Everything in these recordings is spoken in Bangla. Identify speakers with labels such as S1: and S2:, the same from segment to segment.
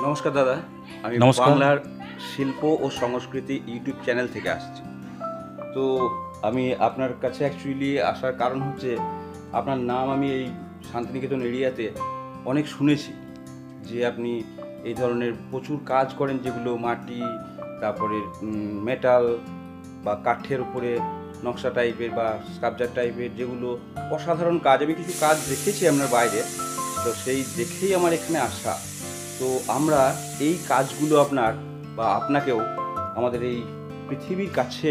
S1: নমস্কার দাদা, আমি
S2: নমস্কার।
S1: বাংলার শিল্প ও সংস্কৃতি ইউটিউব চ্যানেল থেকে আসছি। তো আমি আপনার কাছে অ্যাকচুয়ালি আসার কারণ হচ্ছে আপনার নাম আমি এই শান্তিনিকেতন এরিয়াতে অনেক শুনেছি যে আপনি এই ধরনের প্রচুর কাজ করেন, যেগুলো মাটি, তারপরে মেটাল বা কাঠের উপরে নকশা টাইপের বা স্কাল্পচার টাইপের, যেগুলো অসাধারণ কাজ। আমি কিছু কাজ দেখেছি আপনার বাইরে, তো সেই দেখেই আমার এখানে আসা। তো আমরা এই কাজগুলো আপনার বা আপনাকেও আমাদের এই পৃথিবীর কাছে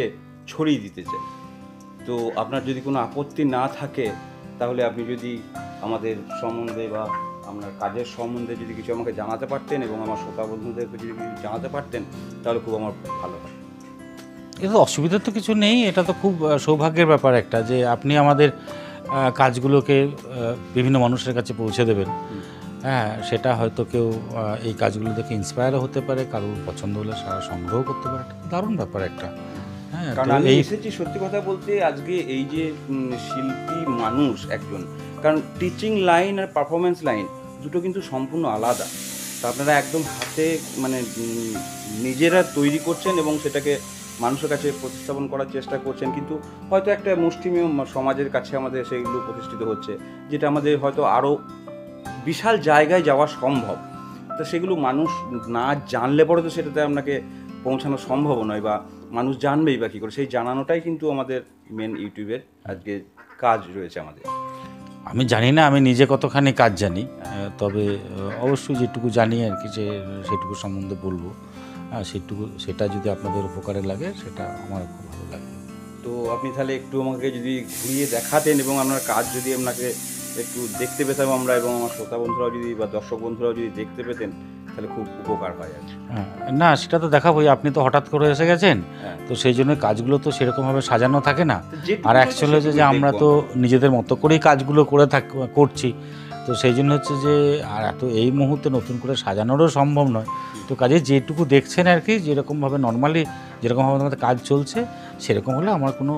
S1: ছড়িয়ে দিতে চাই। তো আপনার যদি কোনো আপত্তি না থাকে, তাহলে আপনি যদি আমাদের সম্বন্ধে বা আপনার কাজের সম্বন্ধে যদি কিছু আমাকে জানাতে পারতেন এবং আমার শ্রোতা বন্ধুদেরকে যদি কিছু জানাতে পারতেন, তাহলে খুব আমার ভালো হয়।
S2: এটা তো অসুবিধার তো কিছু নেই। এটা তো খুব সৌভাগ্যের ব্যাপার একটা যে আপনি আমাদের কাজগুলোকে বিভিন্ন মানুষের কাছে পৌঁছে দেবেন। হ্যাঁ, সেটা হয়তো কেউ এই কাজগুলো দেখে ইন্সপায়ারও হতে পারে, কারোর পছন্দ হলে সারা সংগ্রহ করতে পারে। এটা দারুণ ব্যাপার একটা। হ্যাঁ,
S1: কারণ
S2: তো
S1: আমি
S2: এই
S1: এসেছি সত্যি কথা বলতে আজকে এই যে শিল্পী মানুষ একজন, কারণ টিচিং লাইন আর পারফরমেন্স লাইন দুটো কিন্তু সম্পূর্ণ আলাদা। তা আপনারা একদম হাতে মানে নিজেরা তৈরি করছেন এবং সেটাকে মানুষের কাছে প্রতিস্থাপন করার চেষ্টা করছেন, কিন্তু হয়তো একটা মুষ্টিমেয় সমাজের কাছে আমাদের সেগুলো প্রতিষ্ঠিত হচ্ছে, যেটা আমাদের হয়তো আরও বিশাল জায়গায় যাওয়া সম্ভব। তো সেগুলো মানুষ না জানলে পরে তো সেটাতে আপনাকে পৌঁছানো সম্ভব নয়, বা মানুষ জানবেই বা কী করে। সেই জানানোটাই কিন্তু আমাদের মেন ইউটিউবের আজকে কাজ রয়েছে আমাদের।
S2: আমি জানি না আমি নিজে কতখানি কাজ জানি, তবে অবশ্যই যেটুকু জানি আর কি, যে সেটুকু সম্বন্ধে বলবো। সেটা যদি আপনাদের উপকারে লাগে, সেটা আমার খুব ভালো লাগে।
S1: তো আপনি তাহলে একটু আমাকে যদি ঘুরিয়ে দেখাতেন এবং আপনার কাজ যদি আপনাকে একটু দেখতে পেতাম আমরা, এবং আমার শ্রোতা বন্ধুরাও যদি বা দর্শক বন্ধুরাও যদি দেখতে পেতেন, তাহলে খুব উপকার হয় আর কি।
S2: হ্যাঁ, না সেটা তো দেখাবোই। আপনি তো হঠাৎ করে এসে গেছেন,
S1: হ্যাঁ,
S2: তো সেই জন্য কাজগুলো তো সেরকমভাবে সাজানো থাকে না।
S1: তো
S2: আর
S1: যেটুকু হয়তো
S2: অ্যাকচুয়ালি হচ্ছে যে
S1: সেটুকুই
S2: আমরা
S1: দেখবো
S2: তো
S1: আমরা।
S2: নিজেদের মতো করেই কাজগুলো করছি। তো সেই জন্য হচ্ছে যে আর এত এই মুহূর্তে নতুন করে সাজানোরও সম্ভব নয়। তো কাজে যেটুকু দেখছেন আর কি, যেরকমভাবে নর্মালি যেরকমভাবে আমাদের কাজ চলছে, সেরকম হলে আমার কোনো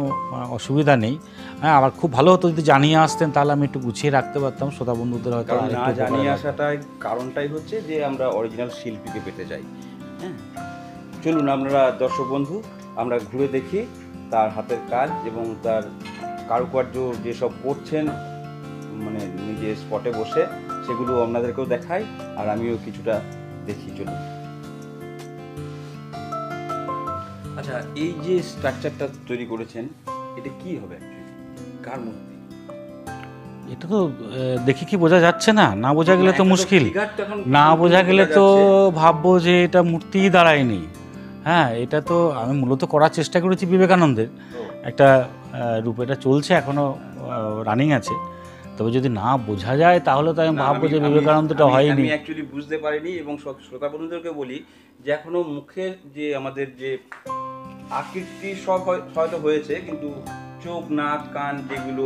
S2: অসুবিধা নেই। হ্যাঁ, আমার খুব ভালো হতো যদি জানিয়ে আসতেন, তাহলে আমি একটু গুছিয়ে রাখতে পারতাম, শ্রোতা বন্ধুদের হয়তো
S1: কারণ না
S2: আরেকটু উপকারে
S1: জানিয়ে
S2: লাগতো।
S1: আসাটাই কারণটাই হচ্ছে যে আমরা অরিজিনাল শিল্পীকে পেতে চাই। হ্যাঁ, চলুন আপনারা দর্শক বন্ধু, আমরা ঘুরে দেখি তার হাতের কাজ এবং তার কারুকার্য যেসব করছেন, মানে নিজে স্পটে বসে, সেগুলো আপনাদেরকেও দেখাই আর আমিও কিছুটা দেখি। চলুন। আচ্ছা, এই যে স্ট্রাকচারটা তৈরি করেছেন, এটা কি হবে অ্যাকচুয়ালি, কার মূর্তি?
S2: এটা তো দেখে কি বোঝা যাচ্ছে না? না বোঝা গেলে তো
S1: একটা
S2: মুশকিল।
S1: ফিগারটা এখন
S2: না
S1: সম্পূর্ণ
S2: বোঝা গেলে
S1: বোঝা
S2: তো
S1: যাচ্ছে।
S2: ভাববো যে এটা মূর্তিই দাঁড়ায়নি। হ্যাঁ, এটা তো আমি মূলত করার চেষ্টা করেছি বিবেকানন্দের
S1: ও,
S2: একটা রূপ। এটা চলছে এখনও, রানিং আছে। তবে যদি না বোঝা যায় তাহলে তো আমি
S1: না,
S2: ভাববো
S1: আমি
S2: যে
S1: আমি
S2: বিবেকানন্দটা
S1: আমি আমি
S2: হয়নি।
S1: অ্যাকচুয়ালি বুঝতে পারিনি, এবং শ্রোতা বন্ধুদেরকে বলি যে এখনো মুখের যে আমাদের যে আকৃতি সব হয়তো হয়েছে, কিন্তু চোখ, নাক, কান, যেগুলো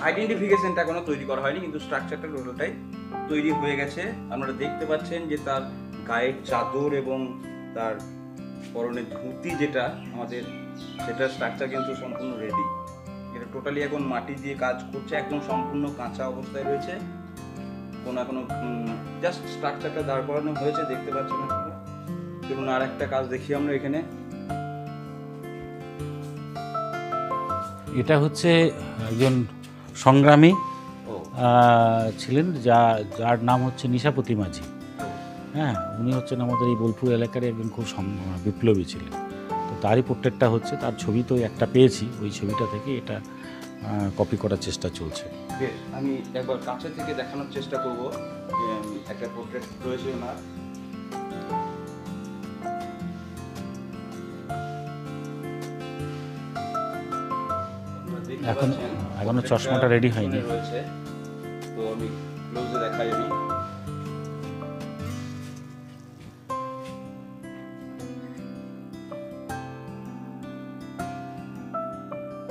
S1: আইডেন্টিফিকেশনটা এখনো তৈরি করা হয়নি, কিন্তু স্ট্রাকচারটা টোটালটাই তৈরি হয়ে গেছে। আপনারা দেখতে পাচ্ছেন যে তার গায়ের চাদর এবং তার পরনের ধুতি যেটা আমাদের, সেটার স্ট্রাকচার কিন্তু সম্পূর্ণ রেডি। এটা টোটালি এখন মাটি দিয়ে কাজ করছে, একদম সম্পূর্ণ কাঁচা অবস্থায় রয়েছে। কোনো এখনো জাস্ট স্ট্রাকচারটা দাঁড় করানো হয়েছে, দেখতে পাচ্ছেন আপনারা। চলুন আর একটা কাজ দেখি আমরা এখানে।
S2: এটা হচ্ছে একজন সংগ্রামী
S1: ও,
S2: ছিলেন, যার নাম হচ্ছে নিশাপতি মাঝি। হ্যাঁ, উনি হচ্ছেন আমাদের এই বোলপুর এলাকার একজন খুব বিপ্লবী ছিলেন। তো তারই পোর্ট্রেটটা হচ্ছে, তার ছবি তো একটা পেয়েছি, ওই ছবিটা থেকে এটা কপি করার চেষ্টা চলছে।
S1: বেশ, আমি একবার কাছে থেকে দেখানোর চেষ্টা করব যে একটা পোর্ট্রেট রয়েছে ওনার। আপনারা দেখতে
S2: এখনো
S1: পাচ্ছেন
S2: এখনো
S1: পোর্ট্রেটটা
S2: চশমাটা রেডি হয়নি।
S1: পিছনে রয়েছে। তো আমি ক্লোজে দেখাই আমি।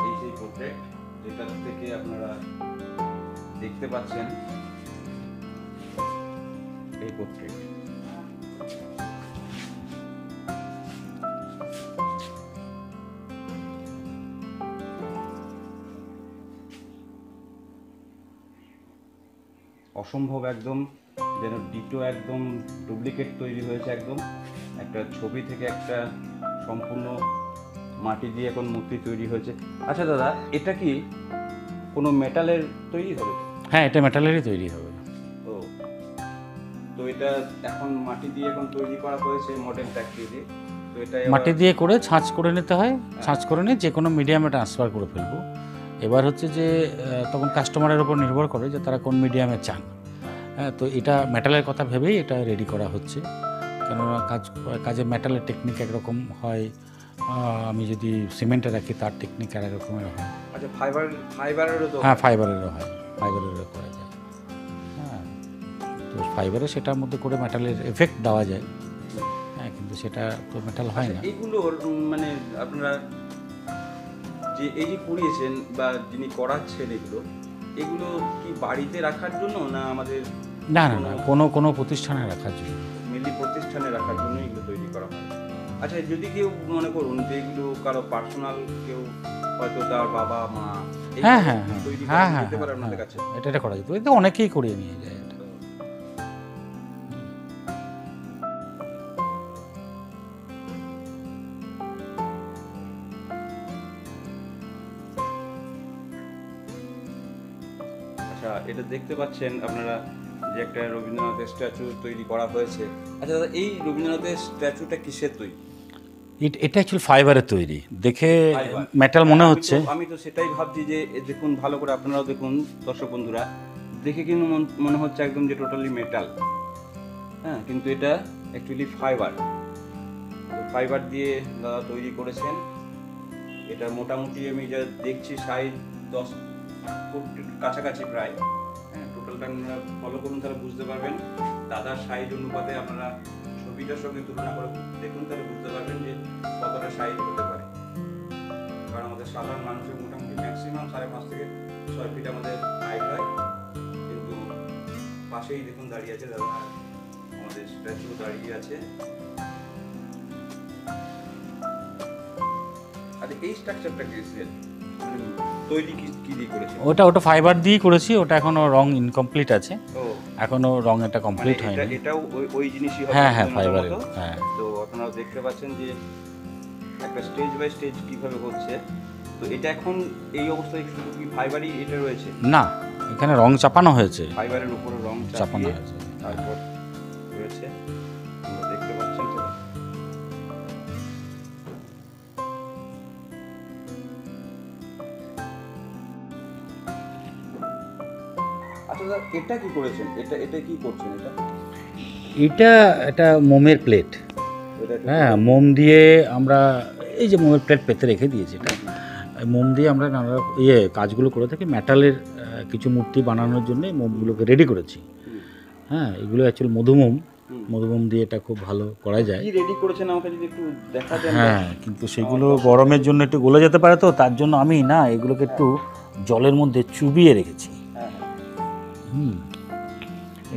S1: এই সেই পোর্ট্রেট যেটা থেকে আপনারা দেখতে পাচ্ছেন এই পোর্ট্রেট। অসম্ভব একদম যেন ডিটো একদম ডুপ্লিকেট তৈরি হয়েছে, একদম একটা ছবি থেকে একটা সম্পূর্ণ মাটি দিয়ে এখন মূর্তি তৈরি হয়েছে। আচ্ছা দাদা, এটা কি কোনো মেটালের তৈরি হবে?
S2: হ্যাঁ, এটা মেটালেরই তৈরি হবে।
S1: ও, তো এটা এখন মাটি দিয়ে এখন তৈরি করা হয়েছে মডেল ফ্যাক্টরি দিয়ে। তো এটা
S2: মাটি দিয়ে করে ছাঁচ করে নিতে হয়, ছাঁচ করে নিয়ে যে কোনো মিডিয়ামে ট্রান্সফার করে ফেলবো। এবার হচ্ছে যে তখন কাস্টমারের উপর নির্ভর করে যে তারা কোন মিডিয়ামে চান। হ্যাঁ, তো এটা মেটালের কথা ভেবেই এটা রেডি করা হচ্ছে, কেননা কাজে মেটালের টেকনিক একরকম হয়, আমি যদি সিমেন্টে রাখি তার টেকনিক আর এক রকমের হয়।
S1: আচ্ছা, ফাইবারেরও তো?
S2: হ্যাঁ, ফাইবারেরও হয়, ফাইবারেরও করা যায়। হ্যাঁ, তো ফাইবারে সেটার মধ্যে করে মেটালের এফেক্ট দেওয়া যায়। হ্যাঁ, কিন্তু সেটা তো মেটাল হয় না।
S1: এগুলোর মানে আপনারা যে এই যে করিয়েছেন বা যিনি করাচ্ছেন, এগুলো কি বাড়িতে রাখার জন্য না আমাদের?
S2: না, কোনো প্রতিষ্ঠানে রাখার জন্য।
S1: মেনলি প্রতিষ্ঠানে রাখার জন্য এগুলো তৈরি করা হয়। আচ্ছা, যদি কেউ মনে করুন যে এগুলো কারো পার্সোনাল, কেউ হয়তো তার বাবা মা
S2: হ্যাঁ,
S1: তৈরি
S2: হ্যাঁ,
S1: করতে পারে আপনাদের কাছে?
S2: এটা করা যেত, এটা অনেকেই করিয়ে নিয়ে যায় এটা।
S1: আচ্ছা, এটা দেখতে পাচ্ছেন আপনারা যে একটা রবীন্দ্রনাথের স্ট্যাচু তৈরি করা হয়েছে। আচ্ছা দাদা, এই রবীন্দ্রনাথের স্ট্যাচুটা কিসের তৈরি?
S2: এটা অ্যাকচুয়ালি ফাইবারের তৈরি, দেখে মেটাল মনে হচ্ছে।
S1: আমি তো সেটাই ভাবছি যে দেখুন, ভালো করে আপনারাও দেখুন দর্শক বন্ধুরা, দেখে কিন্তু মনে হচ্ছে একদম যে টোটালি মেটাল। হ্যাঁ, কিন্তু এটা অ্যাকচুয়ালি ফাইবার। তো ফাইবার দিয়ে দাদা তৈরি করেছেন। এটা মোটামুটি আমি যা দেখছি সাইজ 10 ফুট কাছাকাছি প্রায়। হ্যাঁ, টোটালটা আপনারা ফলো করুন, তাহলে বুঝতে পারবেন। দাদার সাইজ অনুপাতে আপনারা ছবিটার সঙ্গে তুলনা করে দেখুন, তাহলে বুঝতে পারবেন যে কতটা সাইজ হতে পারে। কারণ আমাদের সাধারণ মানুষের মোটামুটি ম্যাক্সিমাম 5.5 থেকে 6 ফিট আমাদের হাইট হয়। কিন্তু পাশেই দেখুন দাঁড়িয়ে আছে দাদা, আমাদের স্ট্যাচু দাঁড়িয়ে আছে। আচ্ছা, এই স্ট্রাকচারটা কি তৈরি কি দিয়ে করেছে?
S2: ওটা ফাইবার দিয়েই করেছি, ওটা এখনো রং ইনকমপ্লিট আছে।
S1: ও,
S2: এখনো রং এটা কমপ্লিট
S1: মানে
S2: হয়নি।
S1: এটাও ওই জিনিসই হবে?
S2: হ্যাঁ, ফাইবারের। হ্যাঁ,
S1: তো আপনারা দেখতে পাচ্ছেন যে একটা স্টেজ বাই স্টেজ কিভাবে হচ্ছে। তো এটা এখন এই অবস্থায় শুধু কি ফাইবারই এটা রয়েছে?
S2: না, এখানে রং চাপানো হয়েছে,
S1: ফাইবারের উপরে রং
S2: চাপানো
S1: চাপিয়ে
S2: হয়েছে।
S1: তারপর রয়েছে, আপনারা দেখতে পাচ্ছেন তো। আচ্ছা দাদা, এটা কি করেছেন? এটা কি করছেন?
S2: এটা মোমের প্লেট। হ্যাঁ, মোম দিয়ে আমরা এই যে মোমের প্লেট পেতে রেখে দিয়েছি, এটা মোম দিয়ে আমরা নানা কাজগুলো করে থাকি। মেটালের কিছু মূর্তি বানানোর জন্য মোমগুলোকে রেডি করেছি। হ্যাঁ, এগুলো অ্যাকচুয়ালি মধুমোম দিয়ে এটা খুব ভালো করা যায়।
S1: কি রেডি করেছেন আমাকে যদি একটু দেখা দেন?
S2: হ্যাঁ, কিন্তু সেগুলো গরমের জন্য একটু গলে যেতে পারে, তো তার জন্য আমি এগুলোকে একটু জলের মধ্যে চুবিয়ে রেখেছি।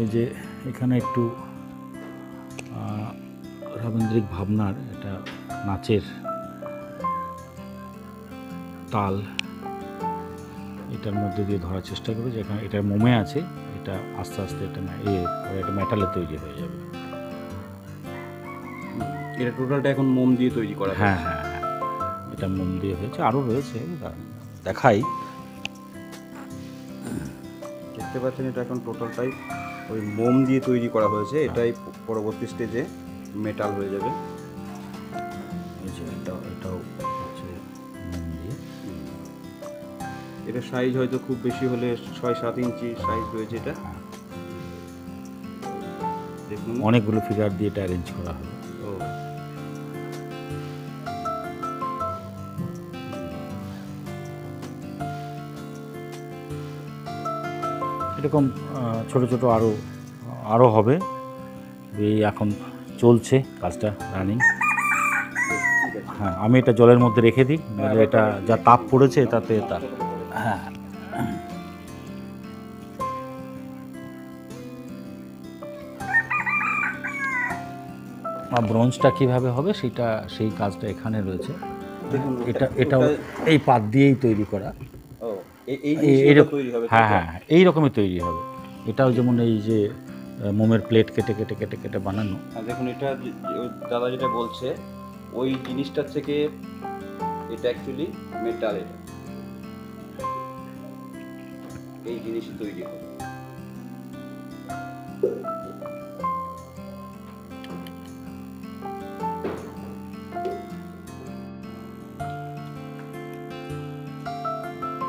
S2: এই যে এখানে একটু রবীন্দ্রিক ভাবনার এটা নাচের তাল এটার মধ্যে দিয়ে ধরার চেষ্টা করি, যেখানে এটা মোমে আছে, এটা আস্তে আস্তে এটা মেটালে তৈরি হয়ে যাবে।
S1: এটা টোটালটা এখন মোম দিয়ে তৈরি করা?
S2: হ্যাঁ, এটা মোম দিয়ে হয়েছে, আরও রয়েছে, দেখাই।
S1: দেখতে পাচ্ছেন এটা এখন টোটালটাই ওই মোম দিয়ে তৈরি করা হয়েছে। এটাই পরবর্তী স্টেজে মেটাল হয়ে যাবে।
S2: এটাও হচ্ছে মোম দিয়ে।
S1: এটা সাইজ হয়তো খুব বেশি হলে 6-7 ইঞ্চি সাইজ রয়েছে এটা। দেখুন,
S2: অনেকগুলো ফিগার দিয়ে এটা অ্যারেঞ্জ করা হবে।
S1: ও,
S2: এরকম ছোট ছোট আরও হবে। এই এখন চলছে কাজটা, রানিং। হ্যাঁ, আমি এটা জলের মধ্যে রেখে দিই, নাহলে এটা যা তাপ পড়েছে তাতে হ্যাঁ। ব্রোঞ্জটা কিভাবে হবে সেই কাজটা এখানে রয়েছে। এটাও এই পাত দিয়েই তৈরি করা।
S1: এইরকম তৈরি হবে?
S2: হ্যাঁ, এই রকমই তৈরি হবে। এটাও যেমন এই যে মোমের প্লেট কেটে কেটে কেটে কেটে বানানো।
S1: আর দেখুন এটা দাদা যেটা বলছে ওই জিনিসটার থেকে এটা অ্যাকচুয়ালি মেটাল, এটা এই জিনিসই তৈরি হবে।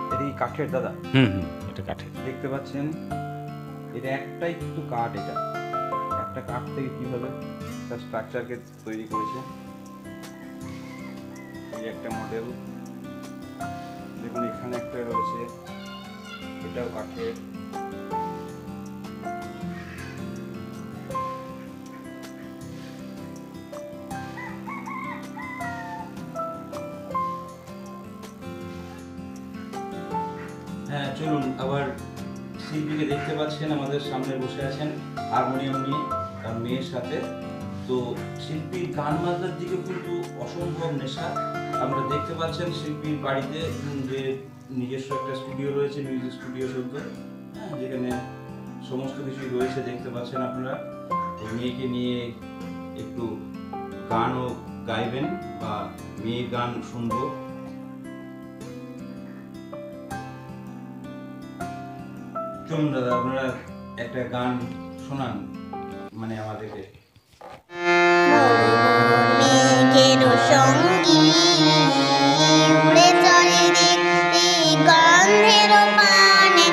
S1: এটা কি কাঠের দাদা?
S2: এটা কাঠের।
S1: দেখতে পাচ্ছেন এটা একটাই কিন্তু কাঠ, এটা একটা কাঠ থেকে কিভাবে তার স্ট্রাকচারকে তৈরি করেছে। এই একটা মডেল দেখুন, এখানে একটা রয়েছে, এটাও কাঠের। হ্যাঁ চলুন, আবার শিল্পীকে দেখতে পাচ্ছেন আমাদের সামনে বসে আছেন হারমোনিয়াম নিয়ে তার মেয়ের সাথে। তো শিল্পীর গান বাজনার দিকে কিন্তু অসম্ভব নেশা। আমরা দেখতে পাচ্ছেন শিল্পীর বাড়িতে যে নিজস্ব একটা স্টুডিও রয়েছে, মিউজিক স্টুডিও চলতে, হ্যাঁ, যেখানে সমস্ত কিছুই রয়েছে দেখতে পাচ্ছেন আপনারা। এই মেয়েকে নিয়ে একটু গানও গাইবেন বা মেয়ের গান শুনবো। চলুন দাদা, আপনারা একটা গান শোনান মানে আমাদেরকে।
S3: মেঘের সঙ্গী উড়ে চলে দেখতে গন্ধের পানে,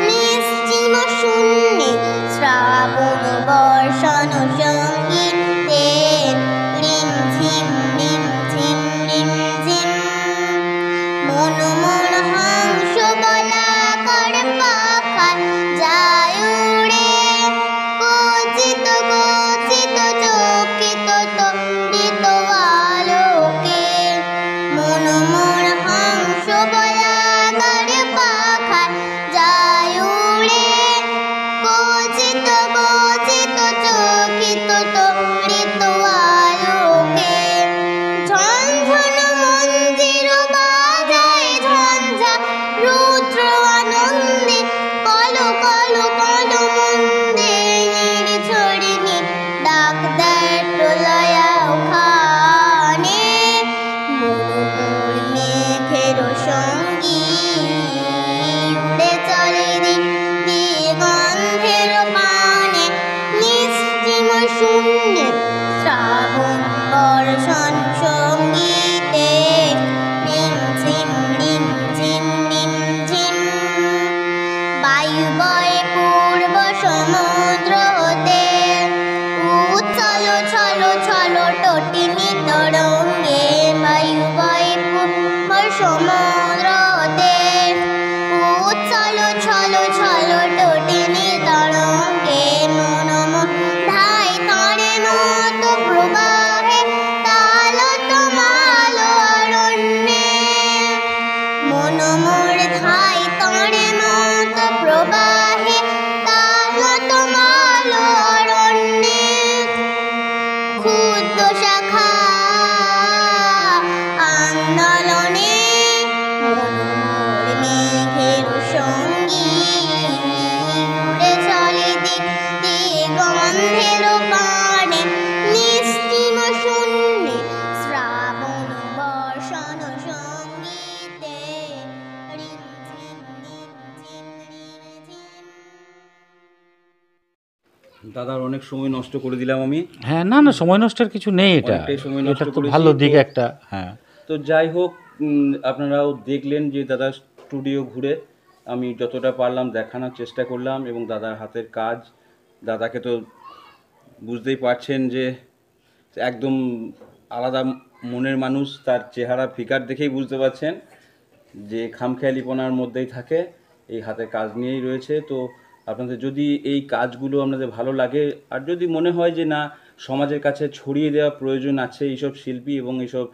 S3: নিশ্চিম শূন্যে শ্রাবণ বর্ষণ সঙ্গীতে রিম ঝিম রিম ঝিম রিম ঝিম। মন মন হংস বলাকার পাখায় যায় উড়ে, গচিত গচিত চকিত তড়িত আলোকে। মন মন হংস বলাকার পাখায় যায় উড়ে, গচিত গচিত চকিত তড়িত আলোকে। ঝনঝন মন্দির বাজায় ঝঞ্ঝা রুদ্র আনন্দে, কলো কলো কলো মন্দে নির্ঝরিণী ডাক দেয় প্রলয়া ওখানে। মনোমোর মেঘের সঙ্গী উড়ে চলে দিগন্ধের পানে, নিশ্চিম শূন্যে শ্রাবণ বর্ষণ সঙ্গীতে রিম ঝিম রিম ঝিম রিম ঝিম। বায়ু বয়ে পূর্ব সমুদ্র হতে, উচ্ছল ছল ছল তটিনী তরঙ্গে। বায়ু বয়ে পূর্ব সমুদ্র হতে, উচ্ছল ছল ছল তটিনী তরঙ্গে। মন মন ধাই তারে মতো প্রবাহে, তালত মাল অরণ্যে। মন মোর ধাই তারে মতো প্রবাহে, তালত মাল অরণ্যে। ক্ষুদ্র শাখা আন্দোলনে, মন মোর মেঘের সঙ্গী উড়ে চলে দিগন্ধের পানে, নিশ্চিম শূন্যে শ্রাবণ বর্ষণ সঙ্গীতে রিম ঝিম রিম ঝিম রিম ঝিম।
S1: দাদার অনেক সময় নষ্ট করে দিলাম আমি।
S2: হ্যাঁ, না না, সময় নষ্টের কিছু নেই, এটা
S1: অনেকটাই সময় নষ্ট
S2: এটা তো
S1: করেছি,
S2: ভালো দিক
S1: তো-
S2: একটা। হ্যাঁ,
S1: তো যাই হোক, আপনারাও দেখলেন যে দাদার স্টুডিও ঘুরে আমি যতটা পারলাম দেখানোর চেষ্টা করলাম, এবং দাদার হাতের কাজ। দাদাকে তো বুঝতেই পারছেন যে একদম আলাদা মনের মানুষ, তার চেহারা ফিগার দেখেই বুঝতে পারছেন যে খামখেয়ালিপনার মধ্যেই থাকে, এই হাতের কাজ নিয়েই রয়েছে। তো আপনাদের যদি এই কাজগুলো আপনাদের ভালো লাগে, আর যদি মনে হয় যে না সমাজের কাছে ছড়িয়ে দেওয়া প্রয়োজন আছে এইসব শিল্পী এবং এইসব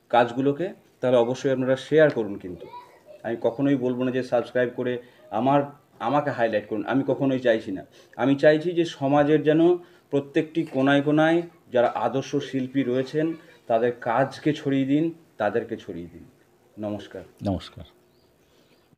S1: কাজগুলোকে, তাহলে অবশ্যই আপনারা শেয়ার করুন। কিন্তু আমি কখনোই বলবো না যে সাবস্ক্রাইব করে আমাকে হাইলাইট করুন, আমি কখনোই চাইছি না। আমি চাইছি যে সমাজের যেন প্রত্যেকটি কোনায় কোনায় যারা আদর্শ শিল্পী রয়েছেন তাদের কাজকে ছড়িয়ে দিন, তাদেরকে ছড়িয়ে দিন। নমস্কার।
S2: নমস্কার।